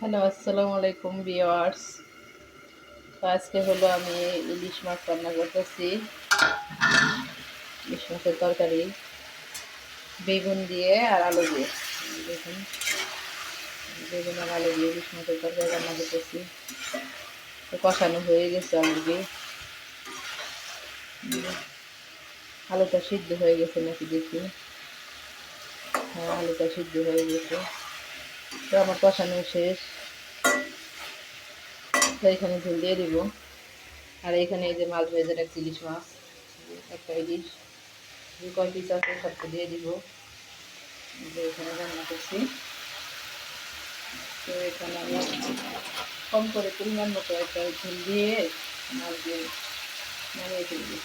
Hello, আসসালামু আলাইকুম viewers. তো আজকে হলো আমি ইলিশ মাছ রান্না করতেছি। ইলিশ মাছের তরকারি বেগুন দিয়ে আর আলু দিয়ে। দেখুন, বেগুন আর আলু দিয়ে ইলিশ মাছের তরকারি রান্না করতেছি। তো কষানো হয়ে গেছে অলরেডি। আলুটা সিদ্ধ হয়ে গেছে নাকি দেখি। হ্যাঁ, আলুটা সিদ্ধ হয়ে গেছে। তো আমার কষানো শেষ। তো এখানে ঝোল দিয়ে দিব। আর এখানে এই যে মাছ ভেজে রাখছি, ইলিশ মাছ একটা ইলিশ কয় পিস আছে সবটা দিয়ে দিব। এখানে রান্না করছি। তো এখানে আমি কম করে পরিমাণ মতো একটা ঝোল দিয়ে মাছ দিয়ে নামিয়ে ফেলবি।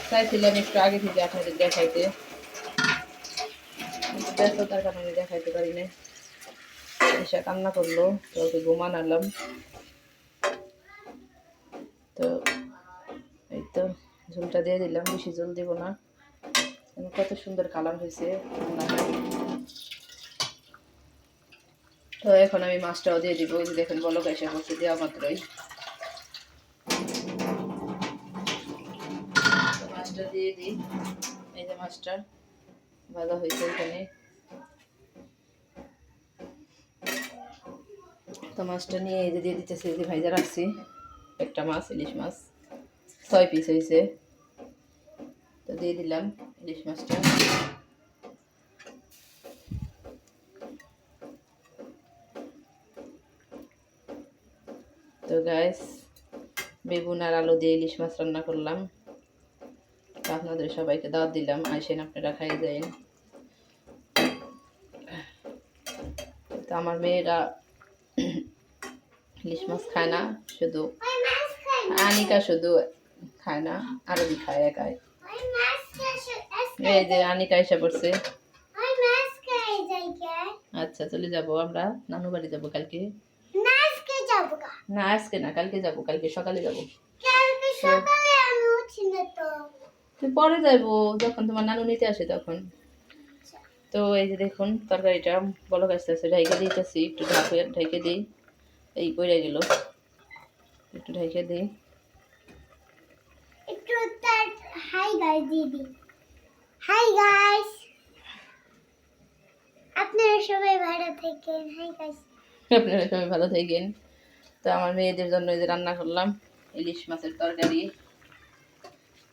চাইছিলাম একটু আগে থেকে আপনাদের দেখাইতে, কিন্তু ব্যস্ততার কারণে দেখাইতে পারি না। এসে কান্না করলো, তো ওকে ঘুমান আনলাম। তো এই তো ঝোলটা দিয়ে দিলাম, বেশি ঝোল দিব না। কত সুন্দর কালার হয়েছে। তো এখন আমি মাছটাও দিয়ে দিব। এই যে দেখেন বলক এসে বসে দেওয়া মাত্রই মাছটা দিয়ে দিই। এই যে মাছটা ভাজা হয়েছে এখানে। তো মাছটা নিয়ে এই যে দিয়ে দিতেছি, এই যে ভাজা রাখছি একটা মাছ, ইলিশ মাছ 6 পিস হয়েছে। তো দিয়ে দিলাম ইলিশ মাছটা। তো গাইস, বেগুন আর আলু দিয়ে ইলিশ মাছ রান্না করলাম। তো আপনাদের সবাইকে দাওয়াত দিলাম, আসেন আপনারা খাই যাইন। তো আমার মেয়েরা ইলিশ মাছ খায় না, শুধু আনিকা শুধু খায় না, আরবি খায় একাই। এই যে আনিকা এসে পড়ছে। আচ্ছা, চলে যাব আমরা, নানু বাড়ি যাবো কালকে। না আজকে না, কালকে যাব, কালকে সকালে যাব। তুই পরে যাবো, যখন তোমার নানু নিতে আসে তখন। তো এই যে দেখুন তরকারিটা বলক আসতেছে, ঢাইকে দিতেছি, একটু ঢাইকে দিই। এই পড়ে গেল, একটু ঢাইকে দিই। হাই গাইস দিদি, হাই গাইস, আপনারা সবাই ভালো থাকেন। হাই গাইস, আপনারা সবাই ভালো থাকেন। তো আমার মেয়েদের জন্য এই যে রান্না করলাম ইলিশ মাছের তরকারি।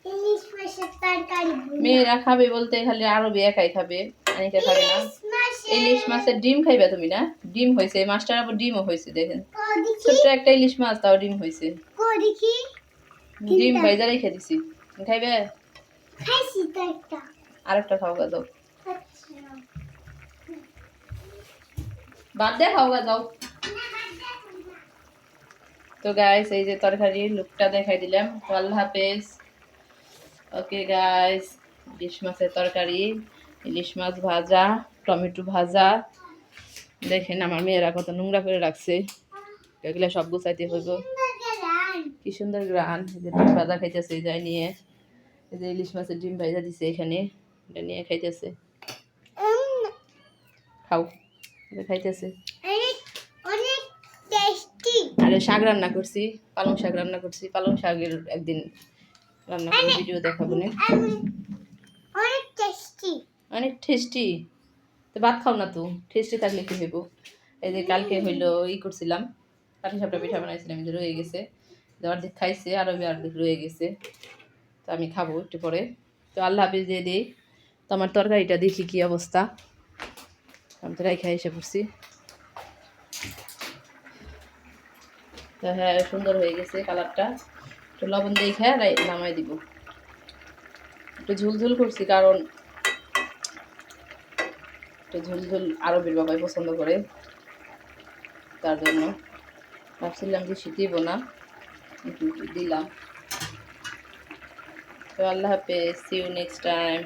ইলিশ মাছের তরকারি। মেয়েরা খাবে বলতে খালি আরবি একাই খাবে, আনিকা খাবে না। ইলিশ মাছের ডিম খাইবে তুমি না? ডিম হয়েছে, মাছটার আবার ডিমও হয়েছে। দেখেন ছোট্ট একটা ইলিশ মাছ, তাও ডিম হয়েছে। ডিম ভাইজা রেখে দিছি, খাইবে? খাইছি তো একটা। আরেকটা খাও গা দাও, বাদ দিয়ে খাও গা দাও। তো গাইস, এই যে তরকারির লুকটা দেখাই দিলাম। তো আল্লাহ হাফেজ। ওকে গাইস, ইলিশ মাছের তরকারি, ইলিশ মাছ ভাজা, টমেটো ভাজা। দেখেন আমার মেয়েরা কত নোংরা করে রাখছে, এগুলো সব গুছাইতে হইব। কি সুন্দর গ্রান। যে ডিম ভাজা খাইতেছে যাই নিয়ে, এই যে ইলিশ মাছের ডিম ভাজা দিছে এখানে, এটা নিয়ে খাইতেছে। খাও, এটা খাইতেছে। আরে শাক রান্না করছি, পালং শাক রান্না করছি। পালং শাকের একদিন রান্না করে ভিডিও দেখাবো না। অনেক টেস্টি। তো ভাত খাও না তো, টেস্টি থাকলে কি হইব? এই যে কালকে হইলো করছিলাম, কাঠি সাপটা পিঠা বানাইছিলাম, যে রয়ে গেছে। অর্ধেক খাইছে, আরো অর্ধেক রয়ে গেছে। তো আমি খাবো একটু পরে। তো আল্লাহ হাফিজ দিয়ে দিই। তো আমার তরকারিটা দেখি কি অবস্থা। আমি তো রাইখা এসে পড়ছি। তো হ্যাঁ, সুন্দর হয়ে গেছে কালারটা। একটু লবণ দিয়ে খেয়ে নামাই দিব। একটু ঝুলঝুল করছি, কারণ একটু ঝুলঝুল আরবির বাবাই পছন্দ করে, তার জন্য ভাবছিলাম যে দিব না, দিলাম। তো আল্লাহ হাফেজ, সি ইউ নেক্সট টাইম।